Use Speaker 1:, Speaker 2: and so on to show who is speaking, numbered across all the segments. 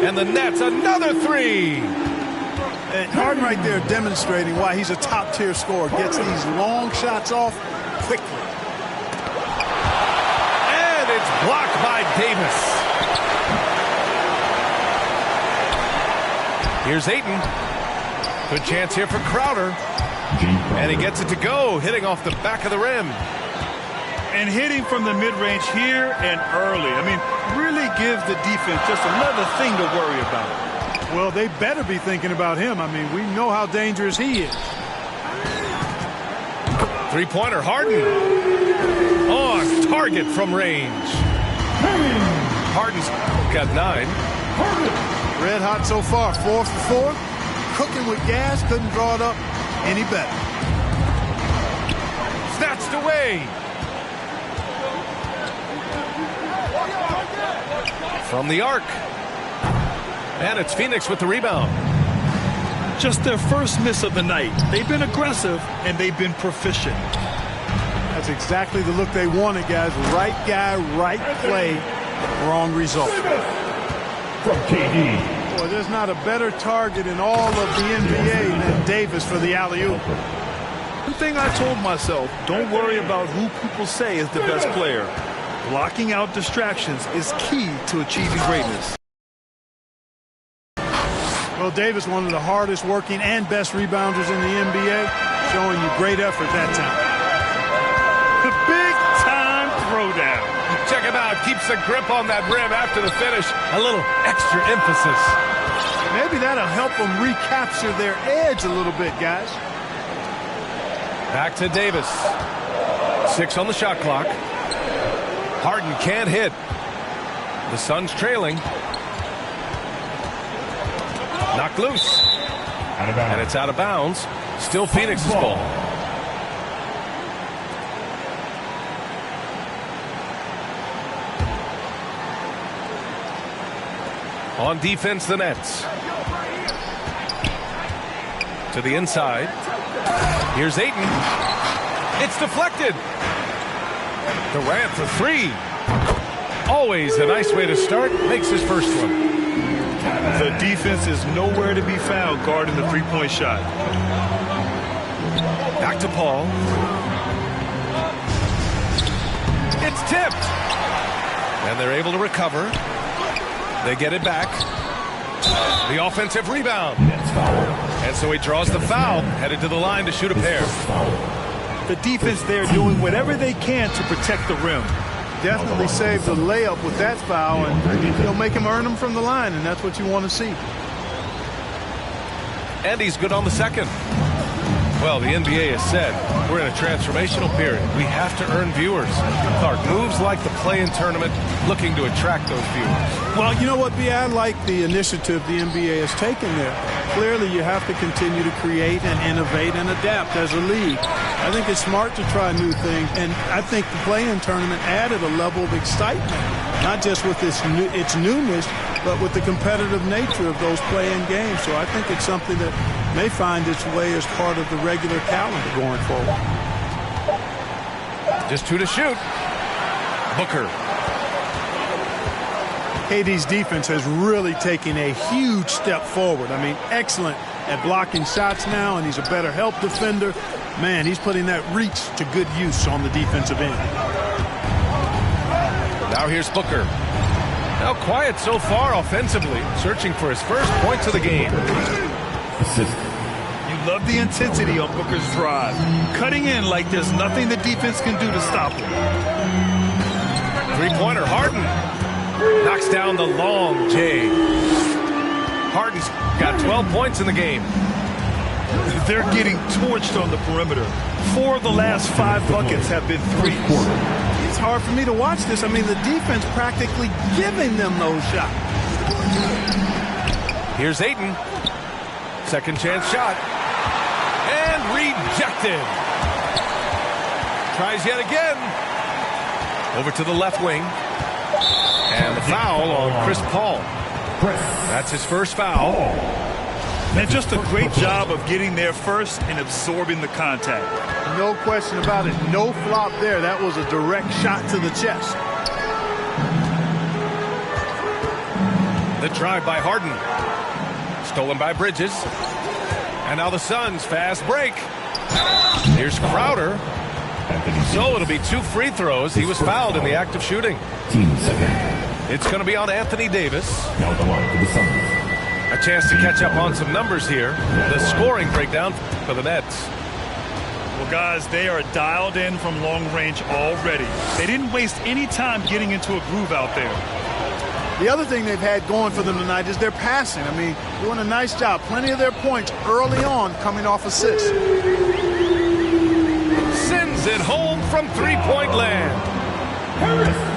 Speaker 1: And the Nets, another three.
Speaker 2: And Harden right there demonstrating why he's a top-tier scorer. Gets these long shots off quickly.
Speaker 1: And it's blocked by Davis. Here's Ayton. Good chance here for Crowder. And he gets it to go, hitting off the back of the rim.
Speaker 3: And hitting from the mid-range here and early. I mean, really gives the defense just another thing to worry about.
Speaker 2: Well, they better be thinking about him. I mean, we know how dangerous he is.
Speaker 1: Three-pointer, Harden. On target from range. Harden's got 9.
Speaker 2: Red hot so far, 4 for 4. Cooking with gas, couldn't draw it up any better.
Speaker 1: Snatched away. From the arc. And it's Phoenix with the rebound.
Speaker 3: Just their first miss of the night. They've been aggressive, and they've been proficient.
Speaker 2: That's exactly the look they wanted, guys. Right guy, right play, wrong result.
Speaker 4: From KD.
Speaker 2: Boy, there's not a better target in all of the NBA than Davis for the alley-oop.
Speaker 3: One thing I told myself, don't worry about who people say is the best player. Blocking out distractions is key to achieving greatness.
Speaker 2: Well, Davis, one of the hardest working and best rebounders in the NBA, showing you great effort that time.
Speaker 3: The big-time throwdown.
Speaker 1: Check him out. Keeps the grip on that rim after the finish. A little extra emphasis.
Speaker 2: Maybe that'll help them recapture their edge a little bit, guys.
Speaker 1: Back to Davis. 6 on the shot clock. Harden can't hit. The Suns trailing. Knocked loose. And it's out of bounds. Still Phoenix's ball. On defense, the Nets. To the inside. Here's Ayton. It's deflected. Durant for 3. Always a nice way to start. Makes his first one.
Speaker 3: The defense is nowhere to be found guarding the three-point shot.
Speaker 1: Back to Paul. It's tipped. And they're able to recover. They get it back. The offensive rebound. And so he draws the foul, headed to the line to shoot a pair.
Speaker 3: The defense there doing whatever they can to protect the rim.
Speaker 2: Definitely saved the layup with that foul, and he'll make him earn them from the line, and that's what you want to see.
Speaker 1: And he's good on the second. Well, the NBA has said we're in a transformational period. We have to earn viewers. Clark, moves like the play-in tournament looking to attract those viewers.
Speaker 2: Well, you know what, B? I like the initiative the NBA has taken there. Clearly, you have to continue to create and innovate and adapt as a league. I think it's smart to try new things, and I think the play-in tournament added a level of excitement, not just with its newness, but with the competitive nature of those play-in games. So I think it's something that may find its way as part of the regular calendar going forward.
Speaker 1: Just 2 to shoot. Booker.
Speaker 2: KD's defense has really taken a huge step forward. I mean, excellent at blocking shots now, and he's a better help defender. Man, he's putting that reach to good use on the defensive end.
Speaker 1: Now here's Booker. Now quiet so far offensively, searching for his first points of the game.
Speaker 3: You love the intensity on Booker's drive. Cutting in like there's nothing the defense can do to stop him.
Speaker 1: Three-pointer, Harden. Knocks down the long J. Harden's got 12 points in the game.
Speaker 3: They're getting torched on the perimeter. 4 of the last 5 buckets have been threes.
Speaker 2: It's hard for me to watch this. I mean, the defense practically giving them those shots.
Speaker 1: Here's Ayton. Second chance shot. And rejected. Tries yet again. Over to the left wing. And the foul on Chris Paul. That's his first foul.
Speaker 3: And just a great job of getting there first and absorbing the contact.
Speaker 2: No question about it. No flop there. That was a direct shot to the chest.
Speaker 1: The drive by Harden. Stolen by Bridges. And now the Suns fast break. Here's Crowder. So it'll be 2 free throws. He was fouled in the act of shooting. It's going to be on Anthony Davis.
Speaker 4: Now the line for the Suns.
Speaker 1: A chance to catch up on some numbers here. The scoring breakdown for the Nets.
Speaker 3: Well, guys, they are dialed in from long range already. They didn't waste any time getting into a groove out there.
Speaker 2: The other thing they've had going for them tonight is their passing. I mean, doing a nice job. Plenty of their points early on coming off assists.
Speaker 1: Sends it home from three-point land.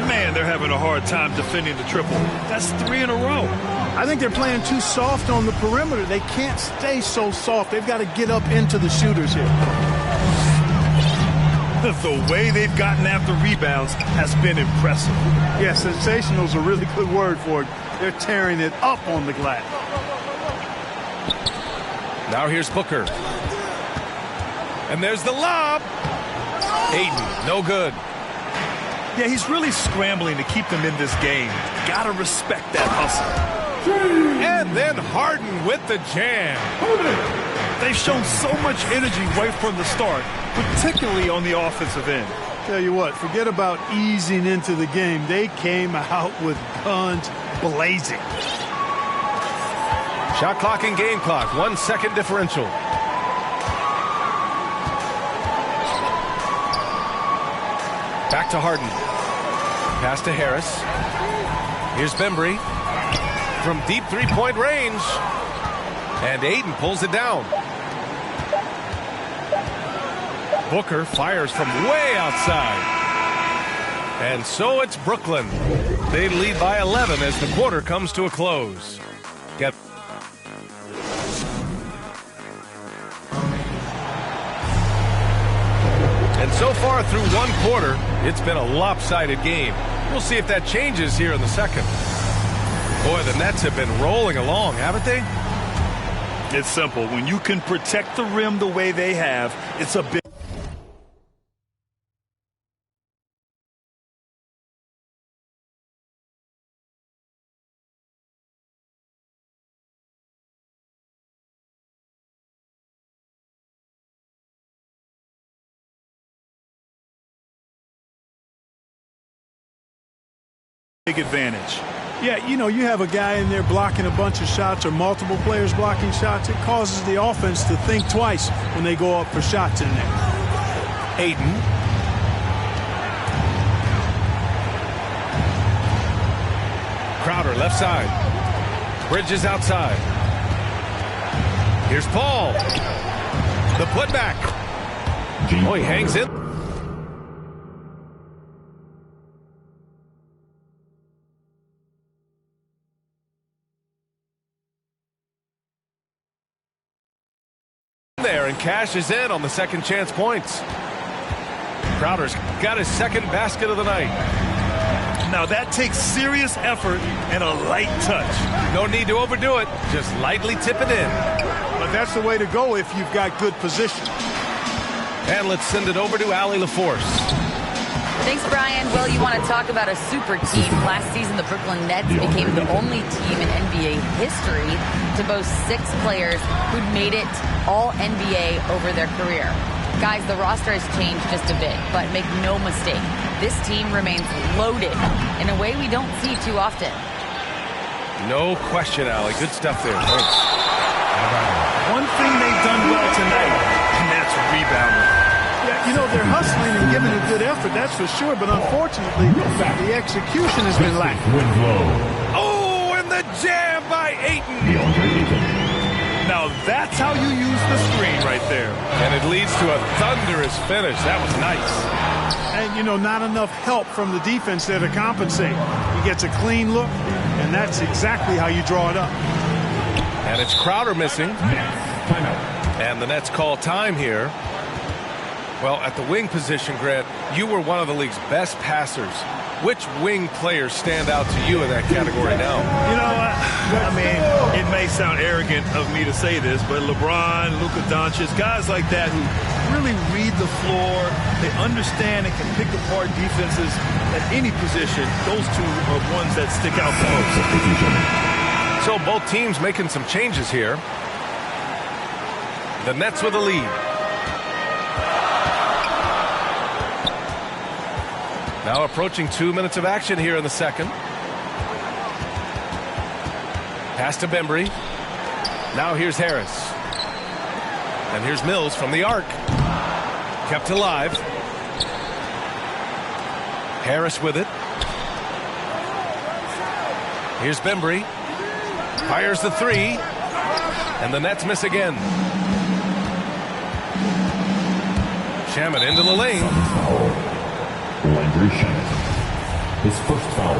Speaker 3: Man, they're having a hard time defending the triple. That's 3 in a row.
Speaker 2: I think they're playing too soft on the perimeter. They can't stay so soft. They've got to get up into the shooters here.
Speaker 3: The way they've gotten after rebounds has been impressive.
Speaker 2: Yeah, sensational is a really good word for it. They're tearing it up on the glass.
Speaker 1: Now here's Booker. And there's the lob. Ayton, no good.
Speaker 3: Yeah, he's really scrambling to keep them in this game. Gotta respect that hustle.
Speaker 1: And then Harden with the jam.
Speaker 3: They've shown so much energy right from the start, particularly on the offensive end.
Speaker 2: Tell you what, forget about easing into the game. They came out with guns blazing.
Speaker 1: Shot clock and game clock, 1 second differential. Back to Harden. Pass to Harris. Here's Bembry from deep three-point range. And Ayton pulls it down. Booker fires from way outside. And so it's Brooklyn. They lead by 11 as the quarter comes to a close. And so far through 1 quarter, it's been a lopsided game. We'll see if that changes here in the second. Boy, the Nets have been rolling along, haven't they?
Speaker 3: It's simple. When you can protect the rim the way they have, it's a big... advantage.
Speaker 2: Yeah, you know, you have a guy in there blocking a bunch of shots or multiple players blocking shots. It causes the offense to think twice when they go up for shots in there.
Speaker 1: Ayton. Crowder left side. Bridges outside. Here's Paul. The putback. Oh, he hangs in. There and cashes in on the second chance points. Crowder's got his second basket of the night.
Speaker 3: Now that takes serious effort and a light touch.
Speaker 1: No need to overdo it. Just lightly tip it in.
Speaker 2: But that's the way to go if you've got good position.
Speaker 1: And let's send it over to Allie LaForce.
Speaker 5: Thanks, Brian. Well, you want to talk about a super team. Last season, the Brooklyn Nets became the only team in NBA history to boast 6 players who'd made it all NBA over their career. Guys, the roster has changed just a bit, but make no mistake, this team remains loaded in a way we don't see too often.
Speaker 1: No question, Allie. Good stuff there. Thanks.
Speaker 3: One thing they've done well tonight, and that's rebounding.
Speaker 2: Yeah, you know, they're hustling and giving a good effort, that's for sure, but unfortunately, the execution has been lacking.
Speaker 1: Oh, and the jam by Ayton.
Speaker 3: Now that's how you use the screen right there.
Speaker 1: And it leads to a thunderous finish. That was nice.
Speaker 2: And, you know, not enough help from the defense there to compensate. He gets a clean look, and that's exactly how you draw it up.
Speaker 1: And it's Crowder missing. And the Nets call time here. Well, at the wing position, Grant, you were one of the league's best passers. Which wing players stand out to you in that category now?
Speaker 3: You know, I mean, it may sound arrogant of me to say this, but LeBron, Luka Doncic, guys like that who really read the floor, they understand and can pick apart defenses at any position. Those two are ones that stick out the most.
Speaker 1: So both teams making some changes here. The Nets with a lead. Now approaching 2 minutes of action here in the second. Pass to Bembry. Now here's Harris. And here's Mills from the arc. Kept alive. Harris with it. Here's Bembry. Fires the three. And the Nets miss again. Shamet into the lane.
Speaker 4: Landry Shamet. His first foul.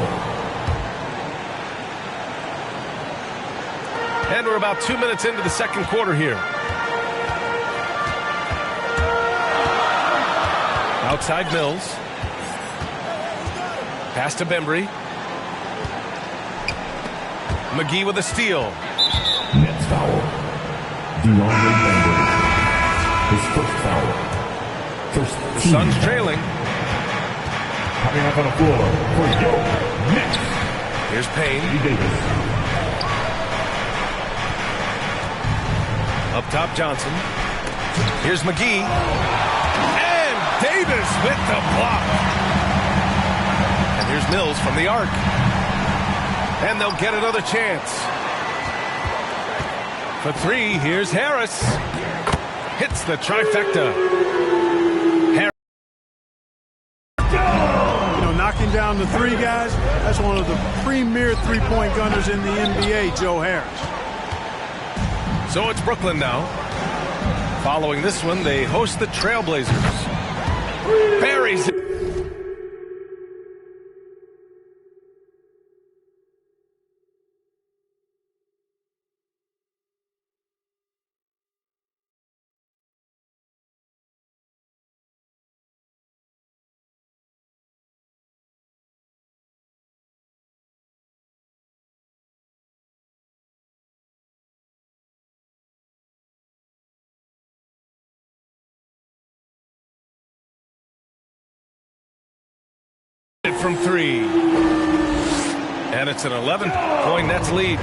Speaker 1: And we're about 2 minutes into the second quarter here. Outside Mills. Pass to Bembry. McGee with a steal.
Speaker 4: Nets foul. DeAndre Bembry. His first foul. First
Speaker 1: The
Speaker 4: team.
Speaker 1: Suns trailing.
Speaker 4: Coming up on the floor for your Nets.
Speaker 1: Here's Payne.
Speaker 4: Davis.
Speaker 1: Up top Johnson. Here's McGee. And Davis with the block. And here's Mills from the arc. And they'll get another chance. For three, here's Harris. Hits the trifecta. Harris.
Speaker 2: Knocking down the three guys, that's one of the premier three-point gunners in the NBA, Joe Harris.
Speaker 1: So it's Brooklyn now. Following this one, they host the Trailblazers. Buries it. From three. And it's an 11-point Nets lead.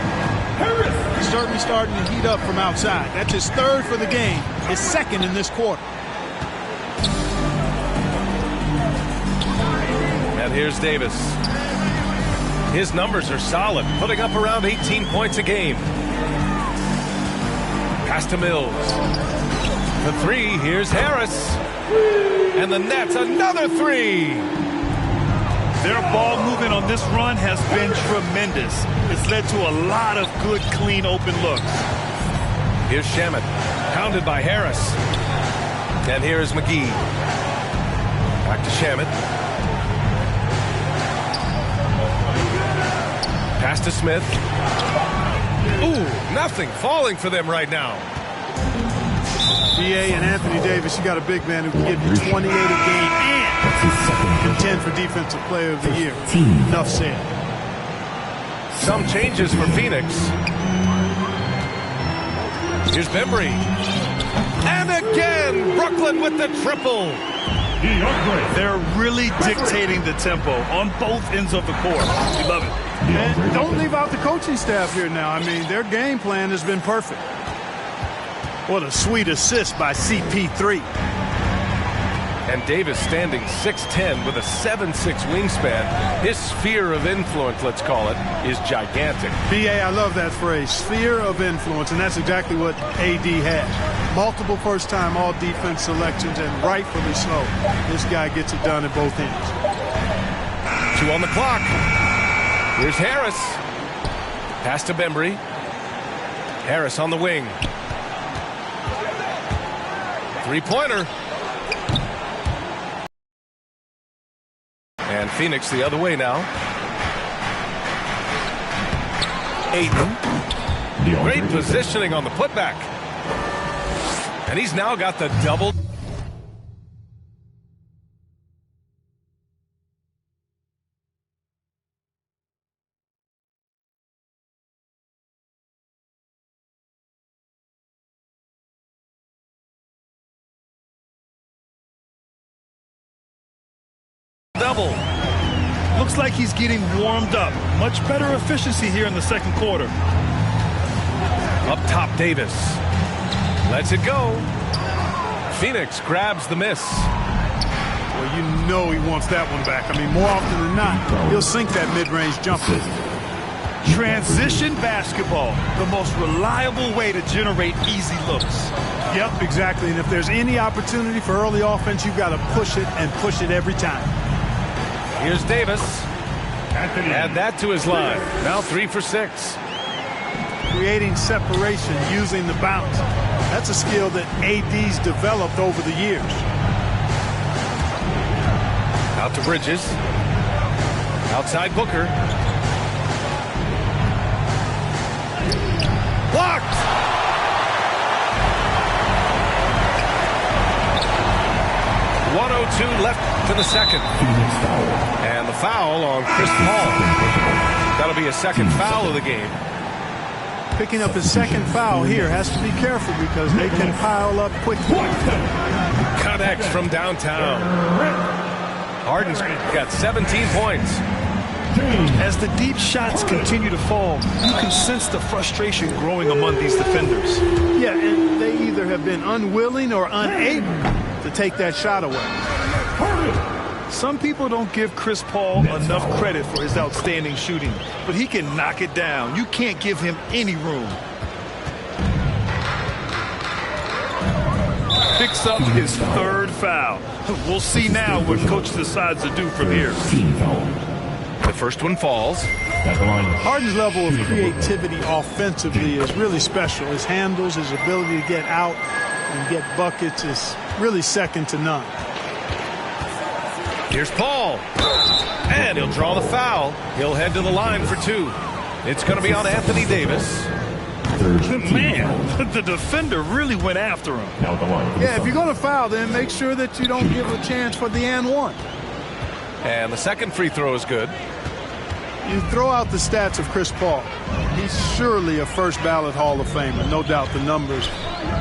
Speaker 2: He's certainly starting to heat up from outside. That's his third for the game, his second in this quarter.
Speaker 1: And here's Davis. His numbers are solid, putting up around 18 points a game. Pass to Mills. The three, here's Harris. And the Nets, another three.
Speaker 3: Their ball movement on this run has been tremendous. It's led to a lot of good, clean, open looks.
Speaker 1: Here's Shamet, pounded by Harris. And here's McGee. Back to Shamet. Pass to Smith. Ooh, nothing falling for them right now.
Speaker 2: B.A. and Anthony Davis, you got a big man who can give you 28 a game and contend for Defensive Player of the Year. Enough said.
Speaker 1: Some changes for Phoenix. Here's Bembry. And again, Brooklyn with the triple.
Speaker 3: They're really dictating the tempo on both ends of the court. We love it.
Speaker 2: And don't leave out the coaching staff here now. I mean, their game plan has been perfect. What a sweet assist by CP3.
Speaker 1: And Davis standing 6'10 with a 7'6 wingspan. His sphere of influence, let's call it, is gigantic.
Speaker 2: B.A., I love that phrase, sphere of influence, and that's exactly what AD has. Multiple first-time all-defense selections, and rightfully so. This guy gets it done at both ends.
Speaker 1: 2 on the clock. Here's Harris. Pass to Bembry. Harris on the wing. Three-pointer. And Phoenix the other way now. Ayton. Great positioning on the putback. And he's now got the double. Double.
Speaker 3: looks like he's getting warmed up. Much better efficiency here in the second quarter.
Speaker 1: Up top, Davis. Lets it go. Phoenix grabs the miss.
Speaker 2: Well, you know he wants that one back. I mean, more often than not, he'll sink that mid-range jumper.
Speaker 3: Transition basketball, the most reliable way to generate easy looks.
Speaker 2: Yep, exactly. And if there's any opportunity for early offense, you've got to push it and push it every time.
Speaker 1: Here's Davis. Add that to his line. Now 3 for 6.
Speaker 2: Creating separation using the bounce. That's a skill that AD's developed over the years.
Speaker 1: Out to Bridges. Outside Booker. Blocked! .102 left to the second. And the foul on Chris Paul. That'll be a second foul of the game.
Speaker 2: Picking up his second foul here. Has to be careful because they can pile up quickly.
Speaker 1: Connects from downtown. Harden's got 17 points.
Speaker 3: As the deep shots continue to fall, you can sense the frustration growing among these defenders.
Speaker 2: Yeah, and they either have been unwilling or unable to take that shot away.
Speaker 3: Some people don't give Chris Paul enough credit for his outstanding shooting, but he can knock it down. You can't give him any room. Picks up his third foul. We'll see now what coach decides to do from here.
Speaker 1: The first one falls.
Speaker 2: Harden's level of creativity offensively is really special. His handles, his ability to get out and get buckets is really second to none.
Speaker 1: Here's Paul. And he'll draw the foul. He'll head to the line for 2. It's going to be on Anthony Davis.
Speaker 3: Man, the defender really went after him.
Speaker 2: Yeah, if you're going to foul, then make sure that you don't give a chance for the and one.
Speaker 1: And the second free throw is good.
Speaker 2: You throw out the stats of Chris Paul. He's surely a first ballot Hall of Famer. No doubt the numbers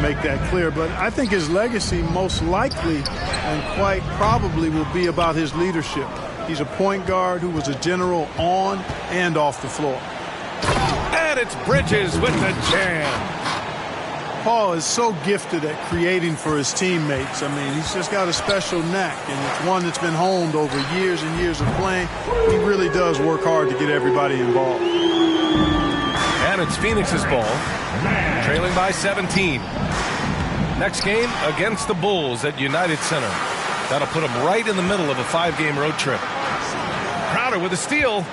Speaker 2: make that clear. But I think his legacy most likely and quite probably will be about his leadership. He's a point guard who was a general on and off the floor.
Speaker 1: And it's Bridges with the jam.
Speaker 2: Paul is so gifted at creating for his teammates. I mean, he's just got a special knack, and it's one that's been honed over years and years of playing. He really does work hard to get everybody involved.
Speaker 1: And it's Phoenix's ball, trailing by 17. Next game against the Bulls at United Center. That'll put them right in the middle of a 5-game road trip. Crowder with a steal.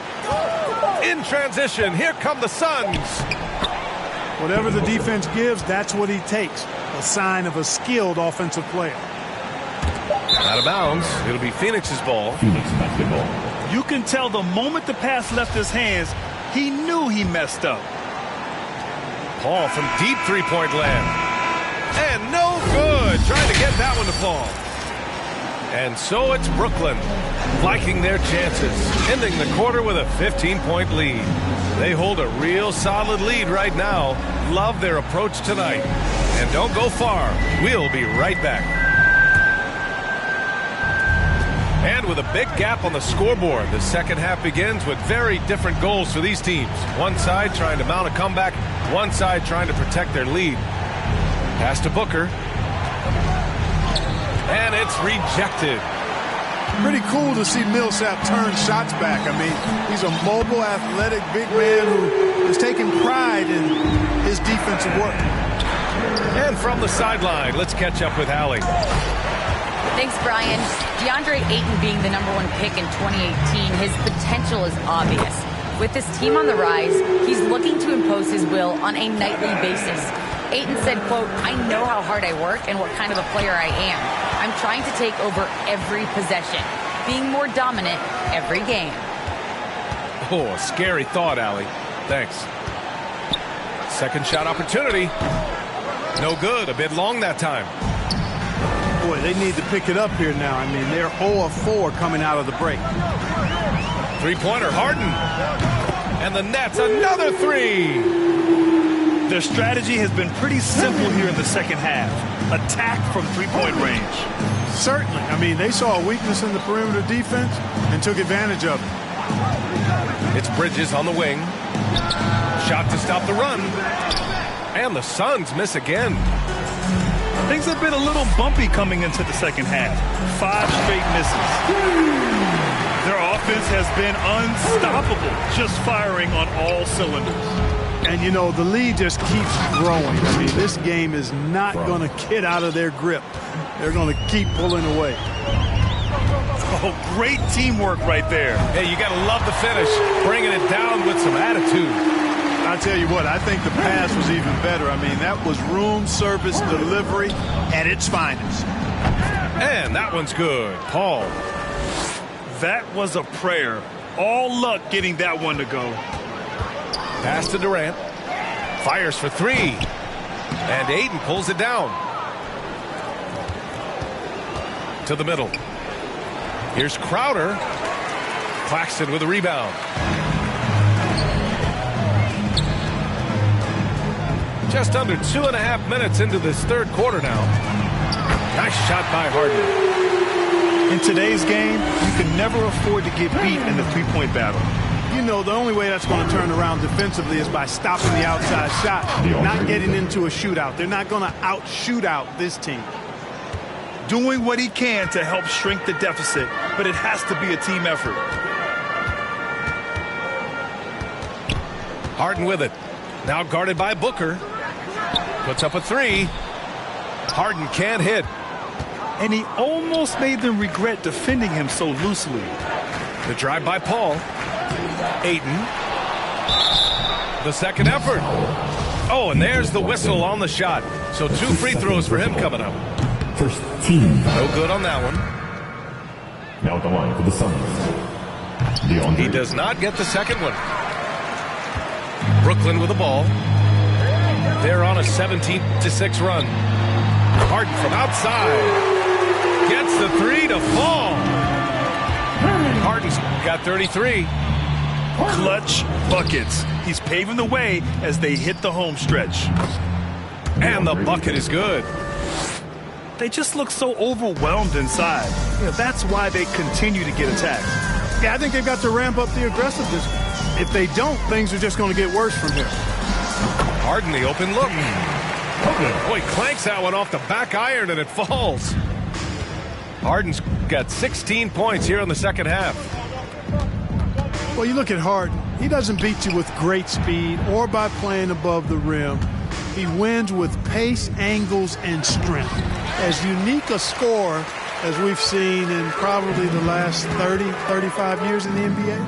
Speaker 1: In transition, here come the Suns.
Speaker 2: Whatever the defense gives, that's what he takes. A sign of a skilled offensive player.
Speaker 1: Out of bounds. It'll be Phoenix's ball.
Speaker 3: You can tell the moment the pass left his hands, he knew he messed up.
Speaker 1: Paul from deep three-point land. And no good. Trying to get that one to fall. And so it's Brooklyn flanking their chances, ending the quarter with a 15-point lead. They hold a real solid lead right now. Love their approach tonight. And don't go far. We'll be right back. And with a big gap on the scoreboard, the second half begins with very different goals for these teams. One side trying to mount a comeback, one side trying to protect their lead. Pass to Booker. And it's rejected.
Speaker 2: Pretty cool to see Millsap turn shots back. I mean, he's a mobile, athletic, big man who is taking pride in his defensive work.
Speaker 1: And from the sideline, let's catch up with Allie.
Speaker 5: Thanks, Brian. DeAndre Ayton being the #1 pick in 2018, his potential is obvious. With this team on the rise, he's looking to impose his will on a nightly basis. Ayton said, quote, "I know how hard I work and what kind of a player I am. I'm trying to take over every possession, being more dominant every game."
Speaker 1: Oh, a scary thought, Allie. Thanks. Second shot opportunity. No good. A bit long that time.
Speaker 2: Boy, they need to pick it up here now. I mean, they're 0 of 4 coming out of the break.
Speaker 1: Three-pointer, Harden. And the Nets, another three.
Speaker 3: Their strategy has been pretty simple here in the second half. Attack from three-point range.
Speaker 2: Certainly. I mean, they saw a weakness in the perimeter defense and took advantage of it.
Speaker 1: It's Bridges on the wing. Shot to stop the run. And the Suns miss again.
Speaker 3: Things have been a little bumpy coming into the second half. 5 straight misses. Their offense has been unstoppable, just firing on all cylinders.
Speaker 2: And, you know, the lead just keeps growing. I mean, this game is not going to get out of their grip. They're going to keep pulling away.
Speaker 3: Oh, great teamwork right there.
Speaker 1: Hey, you got to love the finish, bringing it down with some attitude.
Speaker 2: I tell you what, I think the pass was even better. I mean, that was room service delivery at its finest.
Speaker 1: And that one's good. Paul.
Speaker 3: That was a prayer. All luck getting that one to go.
Speaker 1: Pass to Durant. Fires for 3. And Ayton pulls it down. To the middle. Here's Crowder. Claxton with a rebound. Just under 2.5 minutes into this third quarter now. Nice shot by Harden.
Speaker 3: In today's game, you can never afford to get beat in the three-point battle.
Speaker 2: You know, the only way that's going to turn around defensively is by stopping the outside shot, not getting into a shootout. They're not going to out-shoot out this team.
Speaker 3: Doing what he can to help shrink the deficit, but it has to be a team effort.
Speaker 1: Harden with it. Now guarded by Booker. Puts up a 3. Harden can't hit.
Speaker 3: And he almost made them regret defending him so loosely.
Speaker 1: The drive by Paul. Ayton. The second effort. Oh, and there's the whistle on the shot. So 2 free throws for him coming up.
Speaker 4: First team.
Speaker 1: No good on that one.
Speaker 4: Now at the line for the Suns.
Speaker 1: He does not get the second one. Brooklyn with the ball. They're on a 17-6 run. Harden from outside. Gets the 3 to fall. Harden's got 33.
Speaker 3: Clutch buckets. He's paving the way as they hit the home stretch.
Speaker 1: And the bucket is good.
Speaker 3: They just look so overwhelmed inside. You know, that's why they continue to get attacked.
Speaker 2: Yeah, I think they've got to ramp up the aggressiveness. If they don't, things are just going to get worse from here.
Speaker 1: Harden, the open look. Boy, clanks that one off the back iron and it falls. Harden's got 16 points here in the second half.
Speaker 2: Well, you look at Harden. He doesn't beat you with great speed or by playing above the rim. He wins with pace, angles, and strength. As unique a scorer as we've seen in probably the last 30, 35 years in the NBA.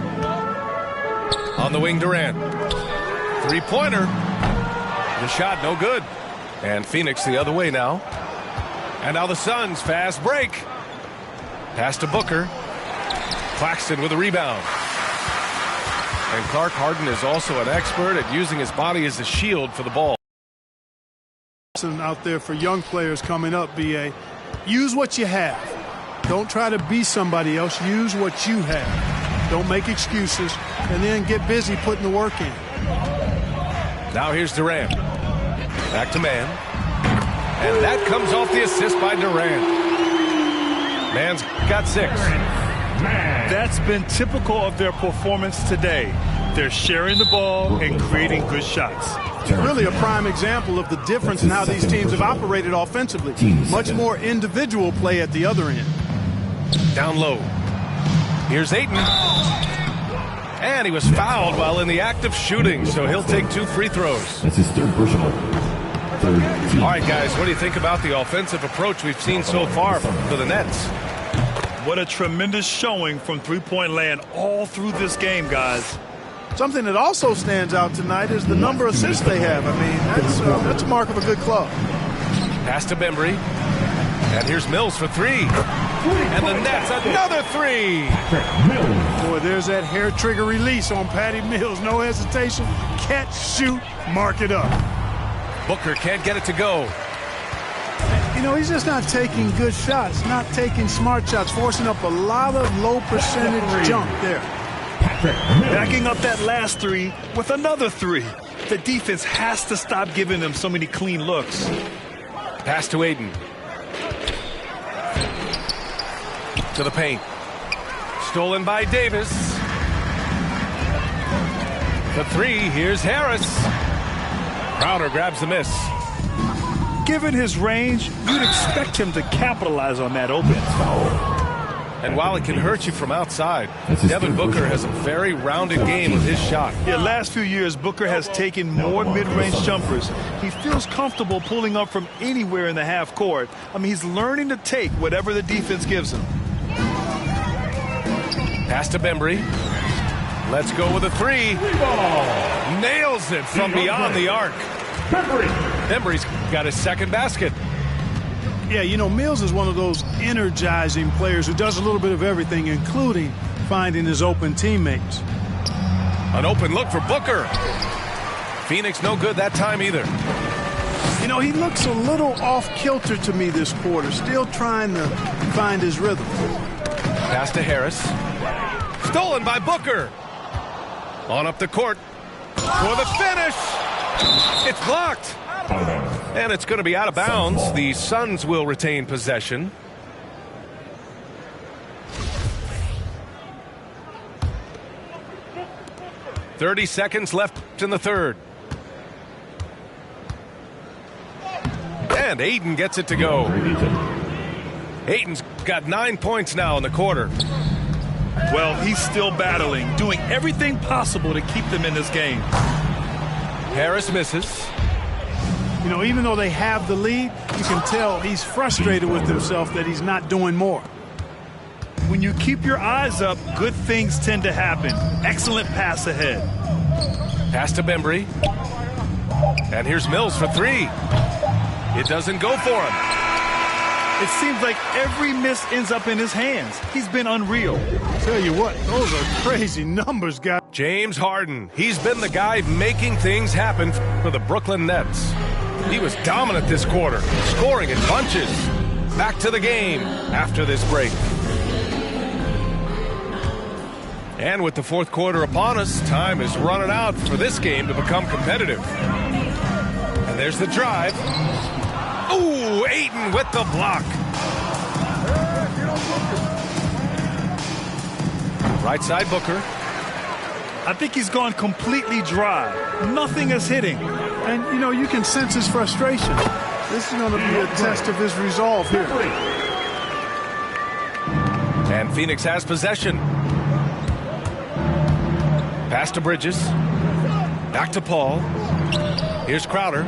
Speaker 1: On the wing, Durant. Three-pointer. The shot, no good. And Phoenix the other way now. And now the Suns, fast break. Pass to Booker. Claxton with a rebound. And Clark, Harden is also an expert at using his body as a shield for the ball.
Speaker 2: Out there for young players coming up, BA. Use what you have. Don't try to be somebody else. Use what you have. Don't make excuses. And then get busy putting the work in.
Speaker 1: Now here's Durant. Back to man. And that comes off the assist by Durant. Man's got 6.
Speaker 3: That's been typical of their performance today. They're sharing the ball and creating good shots.
Speaker 2: Really a prime example of the difference in how these teams have operated offensively. Much more individual play at the other end.
Speaker 1: Down low. Here's Ayton. And he was fouled while in the act of shooting, so he'll take 2 free throws.
Speaker 4: That's his third personal.
Speaker 1: All right, guys, what do you think about the offensive approach we've seen so far for the Nets?
Speaker 3: What a tremendous showing from three-point land all through this game, guys.
Speaker 2: Something that also stands out tonight is the number of assists they have. I mean, that's a mark of a good club.
Speaker 1: Pass to Bembry. And here's Mills for 3. And the Nets, another 3.
Speaker 2: Boy, there's that hair trigger release on Patty Mills. No hesitation. Catch, shoot, mark it up.
Speaker 1: Booker can't get it to go.
Speaker 2: You know, he's just not taking good shots, not taking smart shots, forcing up a lot of low percentage jump there.
Speaker 3: Backing up that last 3 with another 3. The defense has to stop giving them so many clean looks.
Speaker 1: Pass to Ayton. To the paint. Stolen by Davis. For three, here's Harris. Crowder grabs the miss.
Speaker 3: Given his range, you'd expect him to capitalize on that open.
Speaker 1: And while it can hurt you from outside, Devin Booker has a very rounded game with his shot.
Speaker 3: Yeah, last few years, Booker has taken more mid-range jumpers. He feels comfortable pulling up from anywhere in the half court. I mean, he's learning to take whatever the defense gives him.
Speaker 1: Pass to Bembry. Let's go with a three. Nails it from beyond the arc. Bembry's got his second basket.
Speaker 2: Yeah, you know, Mills is one of those energizing players who does a little bit of everything, including finding his open teammates.
Speaker 1: An open look for Booker. Phoenix no good that time either.
Speaker 2: You know, he looks a little off-kilter to me this quarter, still trying to find his rhythm.
Speaker 1: Pass to Harris. Stolen by Booker. On up the court for the finish. It's blocked. And it's going to be out of bounds. The Suns will retain possession. .30 seconds left in the third. And Ayton gets it to go. Ayton's got 9 points now in the quarter.
Speaker 3: Well, he's still battling, doing everything possible to keep them in this game.
Speaker 1: Harris misses.
Speaker 2: You know, even though they have the lead, you can tell he's frustrated with himself that he's not doing more.
Speaker 3: When you keep your eyes up, good things tend to happen. Excellent pass ahead.
Speaker 1: Pass to Bembry. And here's Mills for three. It doesn't go for him.
Speaker 3: It seems like every miss ends up in his hands. He's been unreal.
Speaker 2: Tell you what, those are crazy numbers, guys.
Speaker 1: James Harden. He's been the guy making things happen for the Brooklyn Nets. He was dominant this quarter, scoring in bunches. Back to the game after this break. And with the fourth quarter upon us, time is running out for this game to become competitive. And there's the drive. Ooh, Ayton with the block. Right side, Booker.
Speaker 3: I think he's gone completely dry. Nothing is hitting.
Speaker 2: And, you know, you can sense his frustration. This is going to be a test of his resolve here.
Speaker 1: And Phoenix has possession. Pass to Bridges. Back to Paul. Here's Crowder.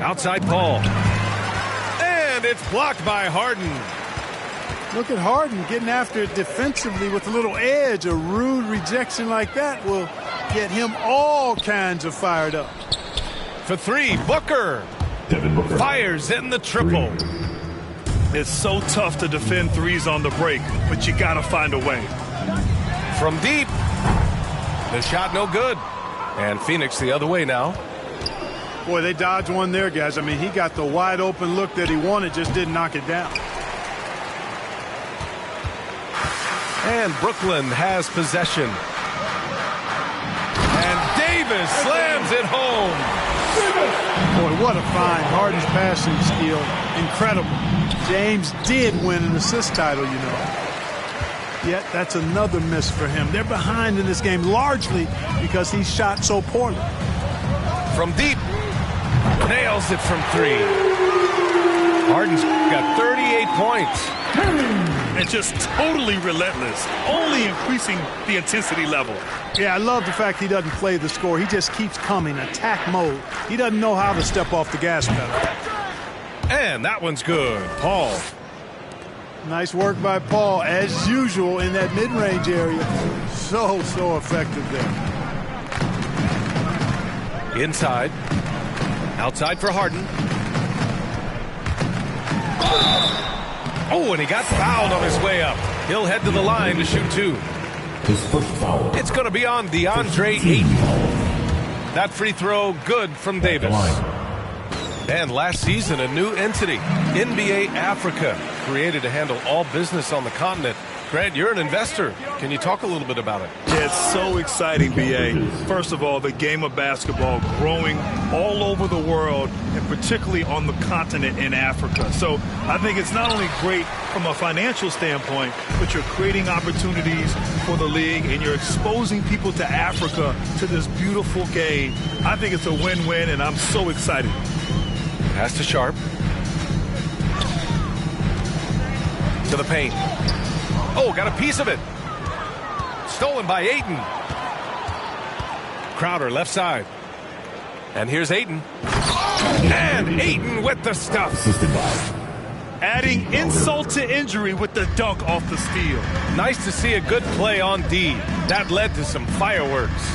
Speaker 1: Outside Paul. And it's blocked by Harden.
Speaker 2: Look at Harden getting after it defensively with a little edge. A rude rejection like that will get him all kinds of fired up.
Speaker 1: For three, Booker. Fires in the triple.
Speaker 3: It's so tough to defend threes on the break, but you got to find a way.
Speaker 1: From deep. The shot no good. And Phoenix the other way now.
Speaker 2: Boy, they dodged one there, guys. I mean, he got the wide open look that he wanted, just didn't knock it down.
Speaker 1: And Brooklyn has possession. And Davis slams it home.
Speaker 2: Boy, what a find. Harden's passing skill. Incredible. James did win an assist title, you know. Yet that's another miss for him. They're behind in this game largely because he shot so poorly.
Speaker 1: From deep. Nails it from three. Harden's got 38 points.
Speaker 3: And just totally relentless, only increasing the intensity level.
Speaker 2: Yeah, I love the fact he doesn't play the score. He just keeps coming, attack mode. He doesn't know how to step off the gas pedal.
Speaker 1: And that one's good. Paul.
Speaker 2: Nice work by Paul, as usual, in that mid-range area. So effective there.
Speaker 1: Inside. Outside for Harden. Oh, and he got fouled on his way up. He'll head to the line to shoot two.
Speaker 4: His first foul.
Speaker 1: It's going to be on DeAndre Ayton. That free throw good from Davis. And last season, a new entity, NBA Africa, created to handle all business on the continent Grant, you're an investor. Can you talk a little bit about it?
Speaker 3: Yeah, it's so exciting, B.A. First of all, the game of basketball growing all over the world, and particularly on the continent in Africa. So I think it's not only great from a financial standpoint, but you're creating opportunities for the league, and you're exposing people to Africa to this beautiful game. I think it's a win-win, and I'm so excited.
Speaker 1: Pass to Sharp. To the paint. Oh, got a piece of it. Stolen by Ayton. Crowder left side. And here's Ayton. And Ayton with the stuff.
Speaker 3: Adding insult to injury with the dunk off the steal.
Speaker 1: Nice to see a good play on D. That led to some fireworks.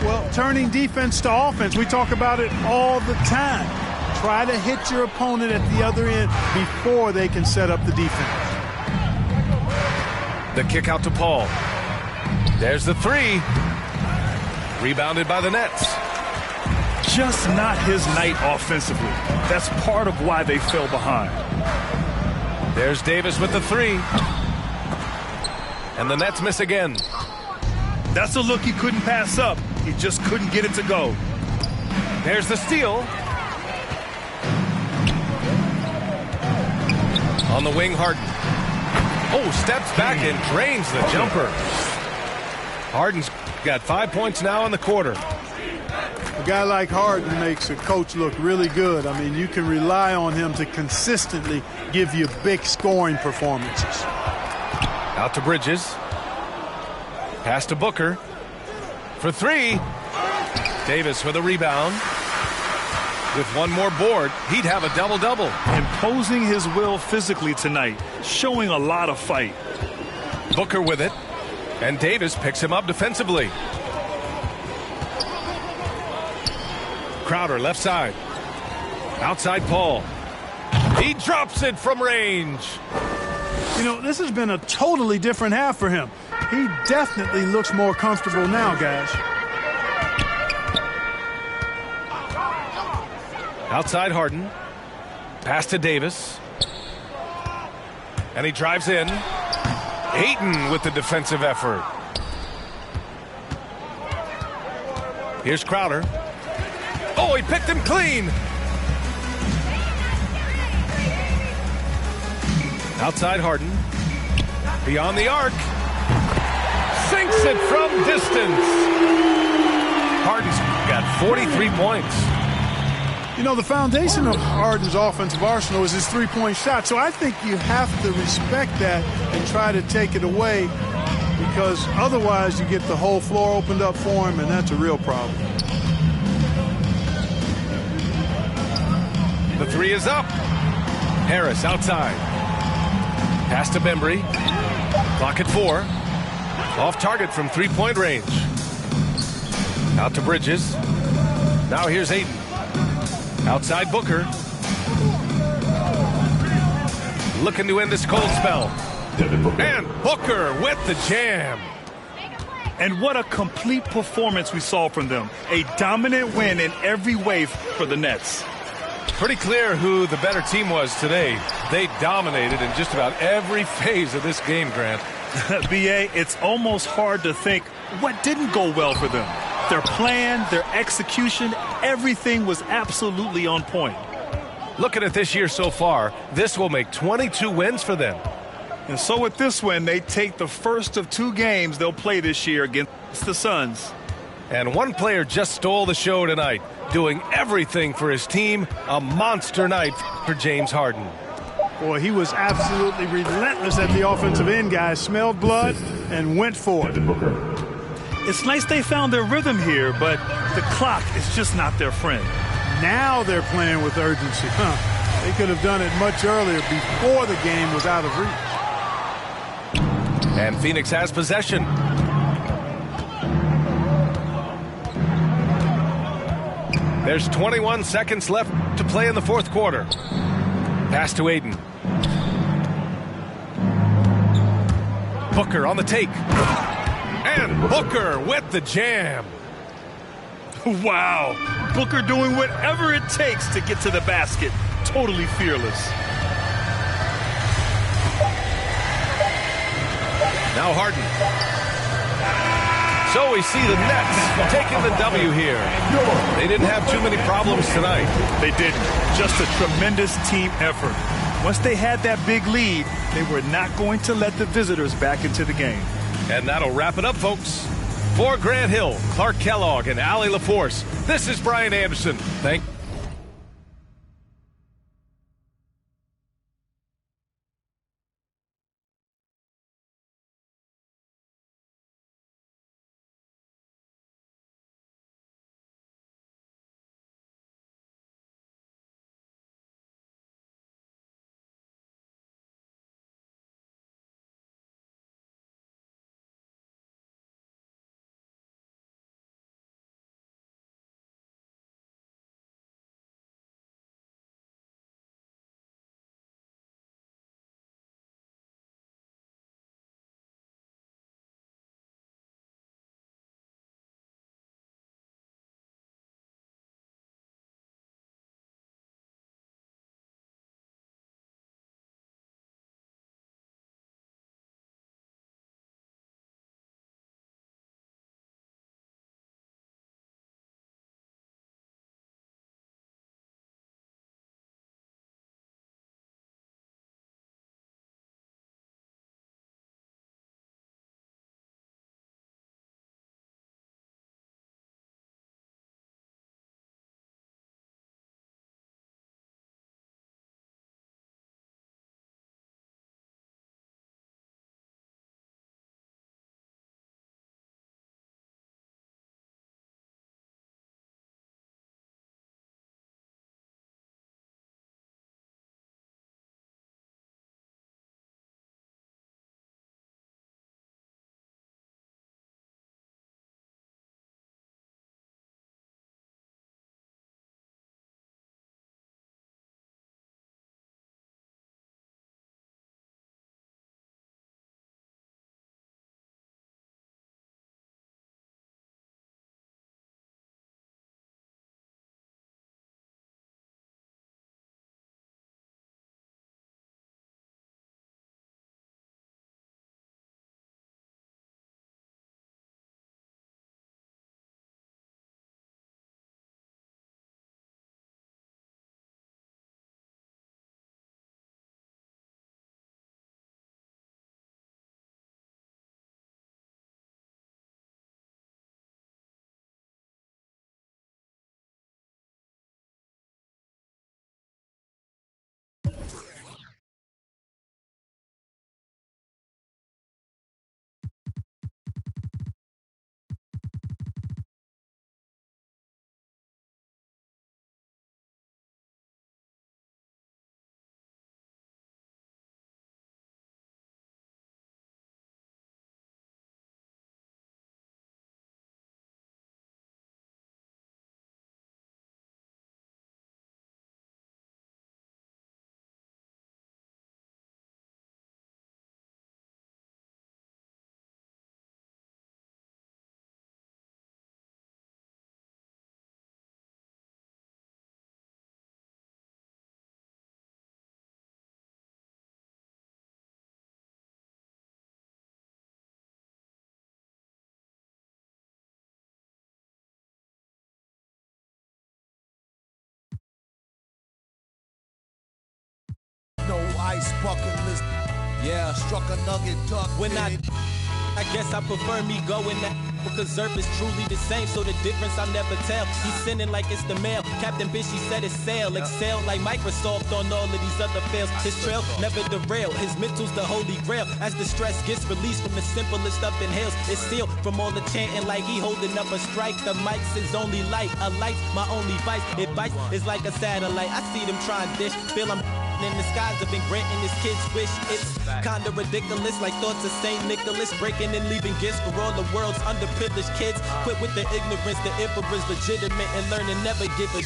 Speaker 2: Well, turning defense to offense, we talk about it all the time. Try to hit your opponent at the other end before they can set up the defense.
Speaker 1: The kick out to Paul. There's the three. Rebounded by the Nets.
Speaker 3: Just not his night offensively. That's part of why they fell behind.
Speaker 1: There's Davis with the three. And the Nets miss again.
Speaker 3: That's a look he couldn't pass up. He just couldn't get it to go.
Speaker 1: There's the steal. On the wing, Harden. Oh, steps back and drains the jumper. Harden's got 5 points now in the quarter.
Speaker 2: A guy like Harden makes a coach look really good. I mean, you can rely on him to consistently give you big scoring performances.
Speaker 1: Out to Bridges. Pass to Booker. For three. Davis with a rebound. With one more board, he'd have a double-double.
Speaker 3: Imposing his will physically tonight, showing a lot of fight.
Speaker 1: Booker with it, and Davis picks him up defensively. Crowder left side. Outside Paul. He drops it from range.
Speaker 2: You know, this has been a totally different half for him. He definitely looks more comfortable now, guys.
Speaker 1: Outside Harden. Pass to Davis. And he drives in. Ayton with the defensive effort. Here's Crowder. Oh, he picked him clean. Outside Harden. Beyond the arc. Sinks it from distance. Harden's got 43 points.
Speaker 2: You know, the foundation of Harden's offensive arsenal is his three-point shot. So I think you have to respect that and try to take it away, because otherwise you get the whole floor opened up for him, and that's a real problem.
Speaker 1: The three is up. Harris outside. Pass to Bembry. Clock at 4. Off target from three-point range. Out to Bridges. Now here's Ayton. Outside Booker. Looking to end this cold spell. And Booker with the jam.
Speaker 3: And what a complete performance we saw from them. A dominant win in every way for the Nets.
Speaker 1: Pretty clear who the better team was today. They dominated in just about every phase of this game, Grant.
Speaker 3: B.A., it's almost hard to think what didn't go well for them. Their plan, their execution, everything was absolutely on point.
Speaker 1: Looking at this year so far, this will make 22 wins for them.
Speaker 3: And so with this win, they take the first of 2 games they'll play this year against the Suns.
Speaker 1: And one player just stole the show tonight, doing everything for his team. A monster night for James Harden.
Speaker 2: Boy, he was absolutely relentless at the offensive end, guys. Smelled blood and went for it.
Speaker 3: It's nice they found their rhythm here, but the clock is just not their friend.
Speaker 2: Now they're playing with urgency. They could have done it much earlier, before the game was out of reach.
Speaker 1: And Phoenix has possession. There's 21 seconds left to play in the fourth quarter. Pass to Ayton. Booker on the take. And Booker with the jam.
Speaker 3: Wow. Booker doing whatever it takes to get to the basket. Totally fearless.
Speaker 1: Now Harden. So we see the Nets taking the W here. They didn't have too many problems tonight.
Speaker 3: They didn't. Just a tremendous team effort. Once they had that big lead, they were not going to let the visitors back into the game.
Speaker 1: And that'll wrap it up, folks. For Grant Hill, Clark Kellogg, and Allie LaForce, this is Brian Anderson. Thank
Speaker 6: Ice bucket list. Yeah, struck a nugget duck.
Speaker 7: When I guess I prefer me going that because Zerp is truly the same, so the difference I'll never tell. He's sending like it's the mail. Captain Bishy said it's sail. Excel like Microsoft on all of these other fails. His trail never derail. His mental's the holy grail. As the stress gets released from the simplest of inhales, it's still from all the chanting like he holding up a strike. The mic's his only light. A light's my only vice. Advice is like a satellite. I see them trying dish. Feel I'm in the skies have been granting his kids wish. It's kinda ridiculous, like thoughts of St. Nicholas, breaking and leaving gifts for all the world's underprivileged kids. Quit with the ignorance, the emperor's legitimate, and learn to never give a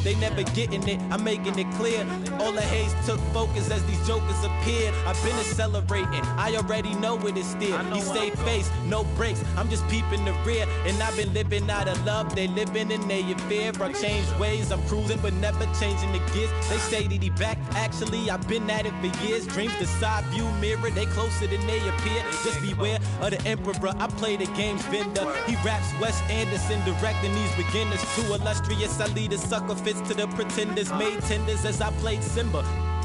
Speaker 7: they never getting it, I'm making it clear. All the haze took focus as these jokers appeared. I've been accelerating, I already know it is still. He stay face, no brakes, I'm just peeping the rear. And I've been living out of love, they living in their fear. I changed ways, I'm cruising but never changing the gears. They say that he back, actually I've been at it for years. Dreams the side view mirror, they closer than they appear. Just beware of the emperor, I play the game's vendor. He raps Wes Anderson, directing these beginners. Too illustrious, I lead a sucker fits to the pretenders. Made tenders as I played Simba.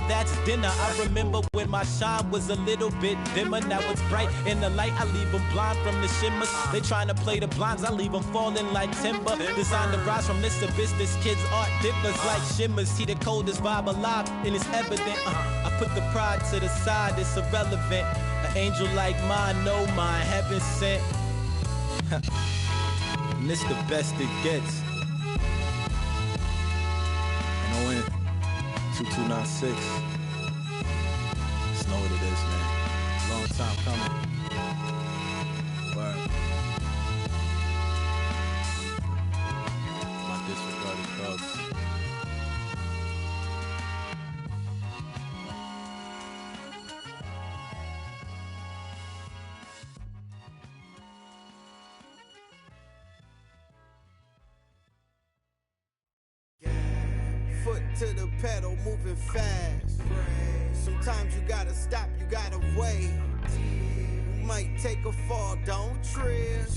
Speaker 7: That's dinner. I remember when my shine was a little bit dimmer. Now it's bright in the light, I leave them blind from the shimmers. They trying to play the blinds, I leave them falling like timber. Designed to rise from this abyss, this kid's art differs like shimmers. He the coldest vibe alive, and it's evident. I put the pride to the side, it's irrelevant. An angel like mine, no mine, heaven sent. And this the best it gets. And ON 2296. Just know what it is, man. Long time coming. Word. My disregarded thugs.
Speaker 8: Foot to the pedal, moving fast. Sometimes you gotta stop, you gotta wait. You might take a fall, don't trip.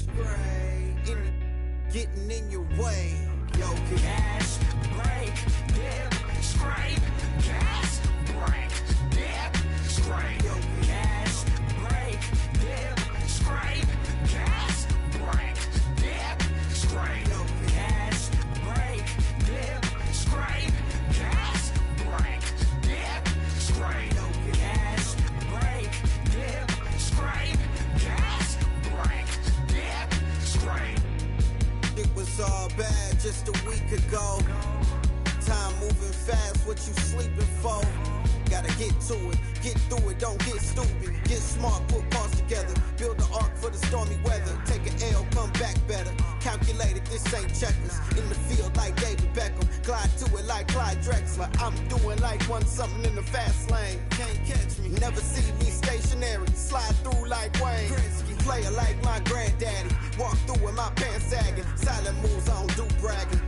Speaker 8: Getting in your way. Yo, gas, brake, dip, scrape. Gas, brake, dip, scrape. Yo, gas, brake, dip, scrape. Gas, brake, dip, scrape. Yo, gas, brake, dip, scrape. Gas, brake, dip, scrape. Yo, gas, brake, dip, scrape. Gas, brake, dip, scrape. It was all bad just a week ago. Time moving fast, what you sleeping for? Gotta get to it, get through it, don't get stupid. Get smart, put parts together. Build the ark for the stormy weather. Take an L, come back better. Calculated, this ain't checkers. In the field like David Beckham. Glide to it like Clyde Drexler. I'm doing like one something in the fast lane. Can't catch me, never see me stationary. Slide through like Wayne. Player like my granddaddy. Walk through with my pants sagging. Silent moves, I don't do bragging.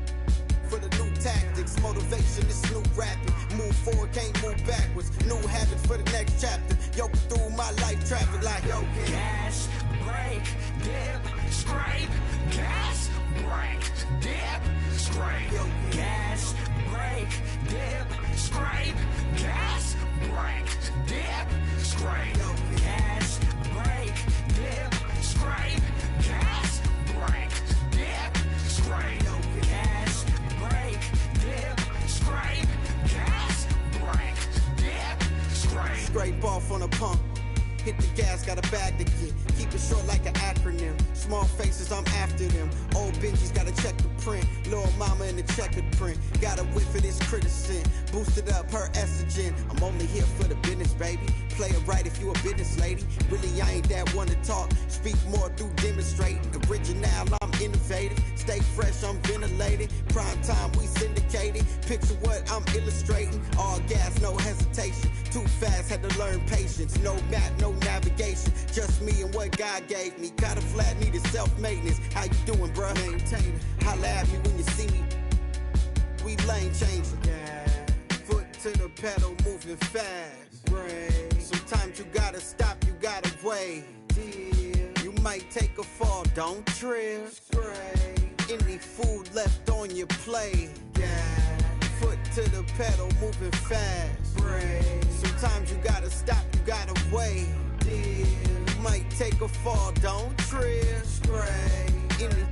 Speaker 8: For the new tactics, motivation is new rapping. Move forward, can't move backwards. New habits for the next chapter. Yoke through my life traffic like yo. Gas, brake, dip, scrape. Gas, brake, dip, scrape. Yo, gas, brake, dip, scrape. Gas, brake, dip, scrape. Yo, gas, brake, dip, scrape. Gas, brake, dip, scrape. Yo, gas, brake, dip, scrape. Gas, brake, dip, scrape. Scrape off on a pump. Hit the gas, got a bag to get. Keep it short like an acronym. Small faces, I'm after them. Old Benji's gotta check the print. Little mama in the checkered print. Got a whiff of this criticin. Boosted up her estrogen. I'm only here for the business, baby. Play it right if you a business lady. Really, I ain't that one to talk. Speak more through demonstrating. Original, I'm innovative. Stay fresh, I'm ventilated. Prime time, we syndicated. Picture what I'm illustrating. All gas, no hesitation. Too fast, had to learn patience. No map, no navigation. Just me and what God gave me. Got a flat, needed self-maintenance. How you doing, bruh? Maintain it. Holla at me when you see me. We lane changing. Yeah. Foot to the pedal, moving fast. Right. Sometimes you gotta stop, you gotta wait. Yeah. You might take a fall, don't trip. Right. Any food left on your plate. Yeah. Foot to the pedal, moving fast. Right. Sometimes you gotta stop, you gotta wait. Yeah. You might take a fall, don't trip. Right. Any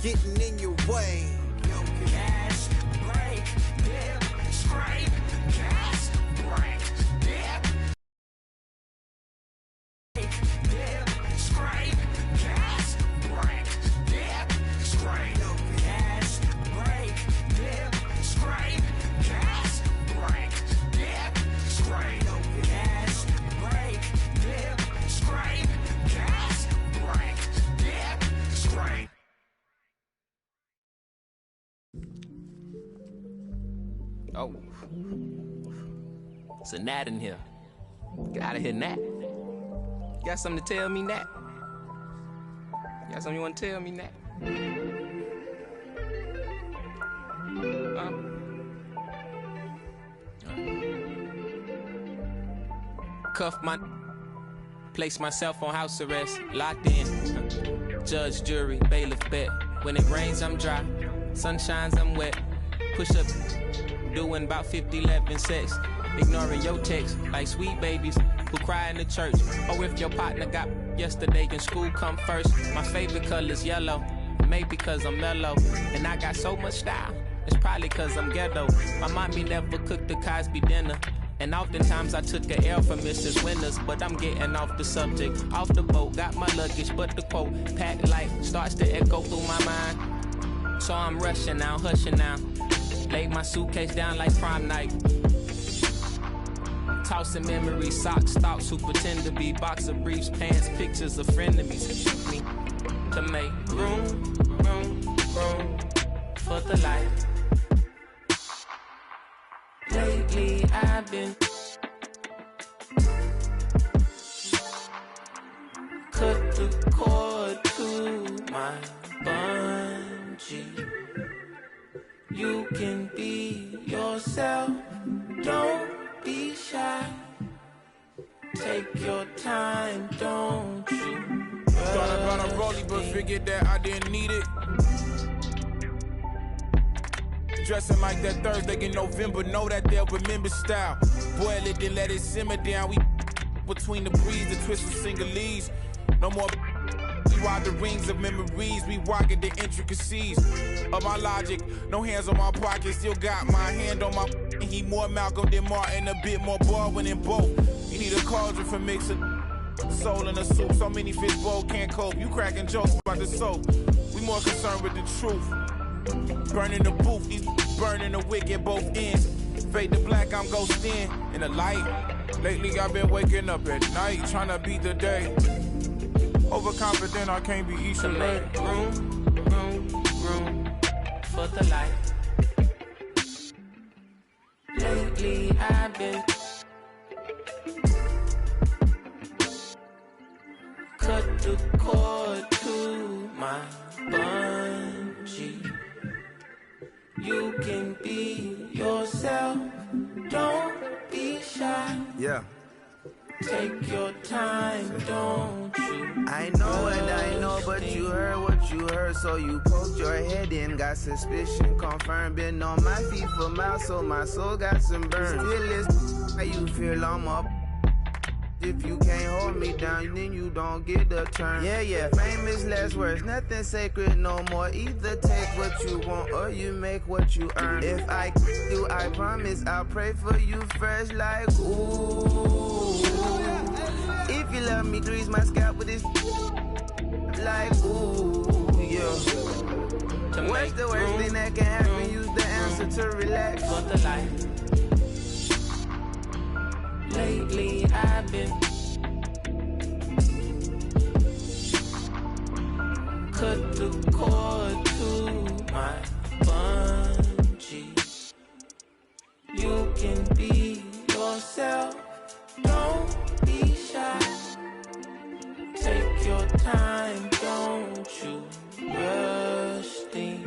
Speaker 8: getting in your way. Yo, gas, brake, dip, scrape. Gas, brake, dip, dip, scrape. Gas, brake, dip, scrape. Yo, gas, brake, dip, scrape. Gas, brake, dip, scrape. Yo, gas, brake, dip, scrape. Gas, brake, dip, scrape.
Speaker 9: Oh. It's a gnat in here. Get out of here, gnat. You got something to tell me, gnat? You got something you want to tell me, gnat? Cuff my... Place myself on house arrest. Locked in. Judge, jury, bailiff, bet. When it rains, I'm dry. Sun shines, I'm wet. Push up, doing about 50-11 sex. Ignoring your text like sweet babies who cry in the church. Or if your partner got yesterday in school, come first. My favorite color's yellow. Maybe cause I'm mellow. And I got so much style. It's probably cause I'm ghetto. My mommy never cooked the Cosby dinner. And oftentimes I took a L from Mrs. Winters. But I'm getting off the subject. Off the boat, got my luggage, but the quote packed light starts to echo through my mind. So I'm rushing now, hushing now. Laid my suitcase down like prom night. Tossing memories, socks, thoughts who pretend to be boxer briefs, pants, pictures of frenemies. Me to make room for the light. Lately I've been cut the cord to my bungee. You can be yourself, don't be shy. Take your time, don't you?
Speaker 10: Thought about a rollie, but figured that I didn't need it. Dressing like that Thursday in November, know that they'll remember style. Boil it, then let it simmer down. We between the breeze, the twist of singlese. No more. We ride the rings of memories. We rocket the intricacies of my logic. No hands on my pocket, still got my hand on my. He more Malcolm than Martin, a bit more Baldwin than both. You need a cauldron for mixing soul in a soup. So many fish bowl can't cope. You cracking jokes about the soap. We more concerned with the truth. Burning the booth, these burning the wick at both ends. Fade to black, I'm ghosting in the light. Lately I've been waking up at night, trying to beat the day. Overconfident, I can't be each
Speaker 9: to make room for the light. Lately I've been cut the cord to my bungee. You can be yourself, don't be shy.
Speaker 11: Yeah.
Speaker 9: Take your time, don't you?
Speaker 11: I know and I know, but you heard what you heard, so you poked your head in, got suspicion confirmed. Been on my feet for miles, so my soul got some burn. Still is how you feel I'm up. If you can't hold me down, then you don't get a turn. Yeah, famous last words, nothing sacred no more. Either take what you want or you make what you earn. If I do, I promise I'll pray for you fresh like ooh. If you love me, grease my scalp with this like ooh, yeah. What's the worst thing that can happen? Use the answer to relax.
Speaker 9: For the light. Lately I've been cut the cord to my bungee. You can be yourself, don't be shy. Take your time, don't you rush things.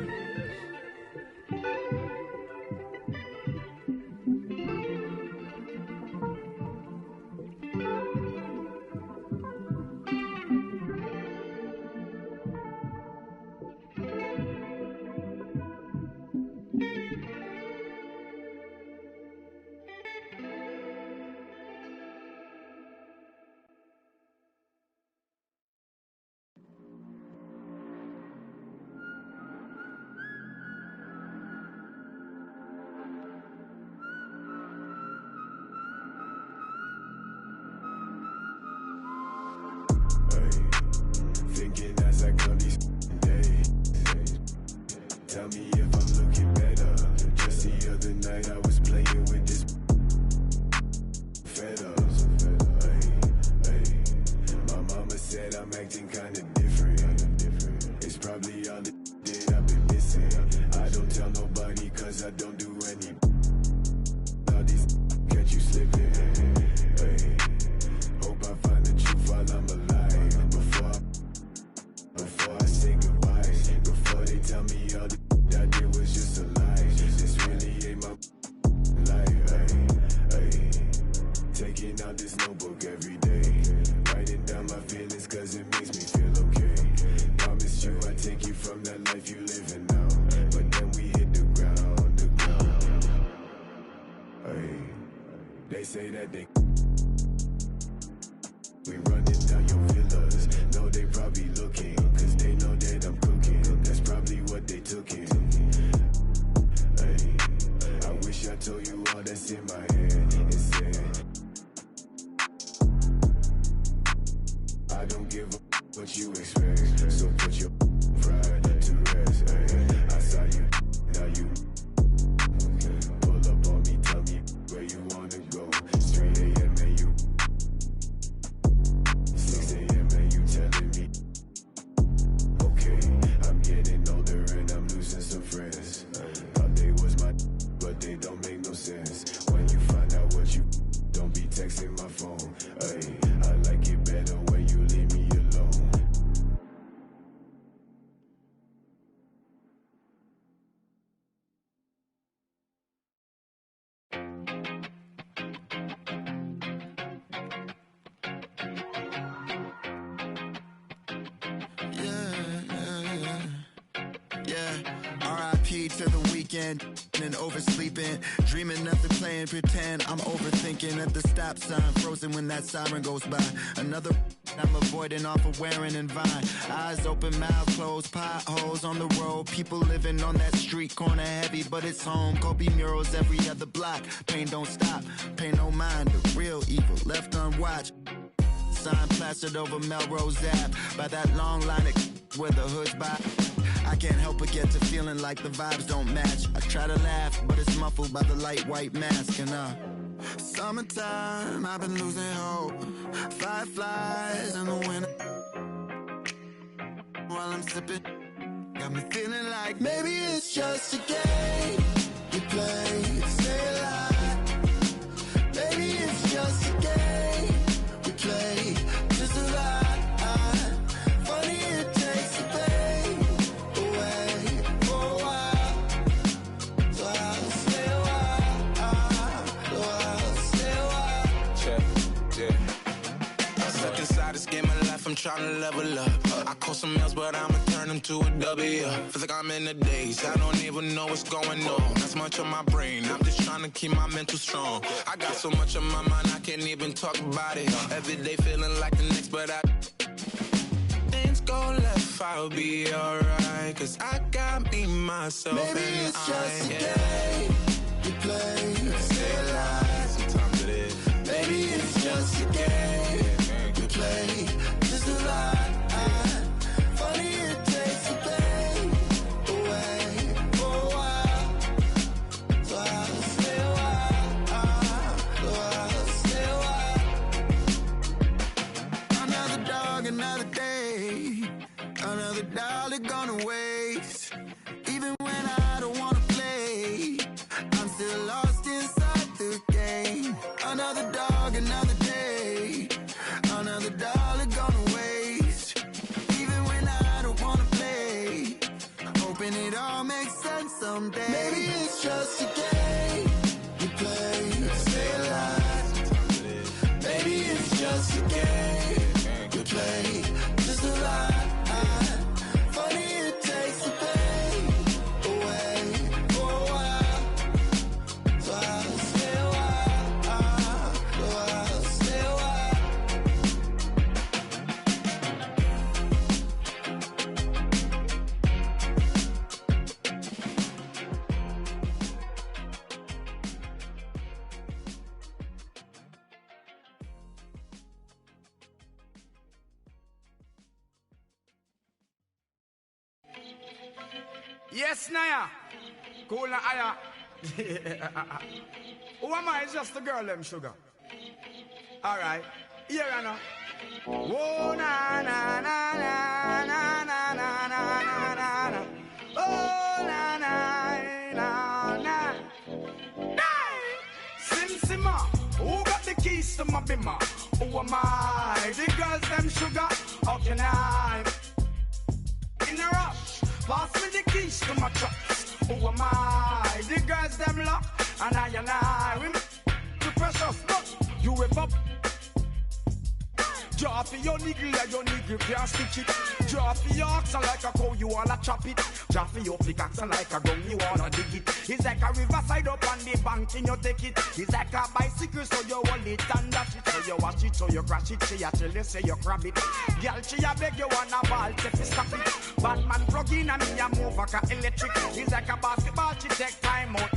Speaker 12: say that they we running down your villas. No, they probably looking, cause they know that I'm cooking. That's probably what they took in. Hey, I wish I told you all that's in my head. It said, I don't give a what you expect. So put your pride to rest. Hey, I saw you, now you pull up on me, tell me where you wanna go. 3 a.m. and you 6 a.m. and you telling me, okay, I'm getting older and I'm losing some friends. Thought they was my, but they don't make no sense. When you find out what you, don't be texting my phone. Hey, I like it better when you leave me alone.
Speaker 13: R.I.P. to the weekend and oversleeping, dreaming nothing, playing pretend. I'm overthinking at the stop sign, frozen when that siren goes by. Another I'm avoiding off of wearing and Vine. Eyes open, mouth closed, potholes on the road. People living on that street corner heavy, but it's home. Kobe murals every other block. Pain don't stop, pay no mind. The real evil left unwatched. Sign plastered over Melrose Ave by that long line of where the hood's by. I can't help but get to feeling like the vibes don't match. I try to laugh, but it's muffled by the light white mask. And summertime, I've been losing hope. Fireflies in the winter while I'm sipping, got me feeling like maybe it's just a game we play to stay alive. Maybe it's just a game we play to survive. Funny it takes the pain away for a while, so I'll stay a while.
Speaker 14: Check, yeah. I'm stuck inside this game of life, I'm trying to level up. I call some L's, but I'ma turn them to a W. Feel like I'm in the days, I don't even know what's going on. Not so much on my brain, I'm just trying to keep my mental strong. I got so much on my mind, I can't even talk about it. Every day feeling like the next, but things go left, I'll be alright. Cause I got me, myself,
Speaker 13: maybe
Speaker 14: and
Speaker 13: it's just a game we play to stay alive.
Speaker 14: Sometimes it is.
Speaker 13: Maybe it's just a game we play to survive. Funny it takes the pain away for a while, so I'll stay a while. Another dog, another day, another dollar gonna waste. Even when I don't wanna play, I'm still lost inside the game. Another dog, another day, another dollar gonna waste. Even when I don't wanna play, hoping it all makes sense someday. Maybe it's just a game we play to stay alive. Maybe it's just a game we play to survive. Funny it takes the pain away for a while, so I'll stay a while, so I'll stay a while.
Speaker 15: Yes, Naya. Cool na aya. Who am I? It's just the girl, them sugar. Alright. Here I know. Oh, na na na na na na na na na na. Oh, na na na na. Hey! Sim Simma. Who got the keys to my bimmer? Who am I? The girls, them sugar. How can I? In a rush. Pass me the keys to my trucks. Who am I? The girls them lock, and I we the precious, but you whip up Draw for your niggle like your niggle can't stitch it. Draw for your ox like a cow, you wanna chop it. Draw for your pickaxe like a gun, you wanna dig it. It's like a riverside up on the bank and you take it. It's like a bicycle, so you hold it and dash it. So you wash it, so you crash it. She a tell you, say you grab it. Girl, she a beg you wanna ball, take it, stop it. Batman plug in and me a move like a electric. It's like a basketball, she take time out.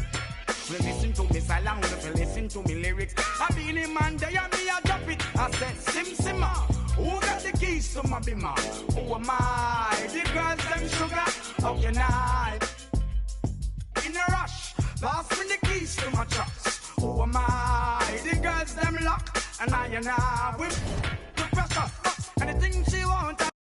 Speaker 15: Well, listen to me silent, well, listen to me lyrics. I been in man, they and me a drop it. I said, Simma, who got the keys to my bimmer? Who am I? The girls, them sugar, how can I? In a rush, pass me the keys to my trucks. Who am I? The girls, them lock, and I with the pressure. Anything she want.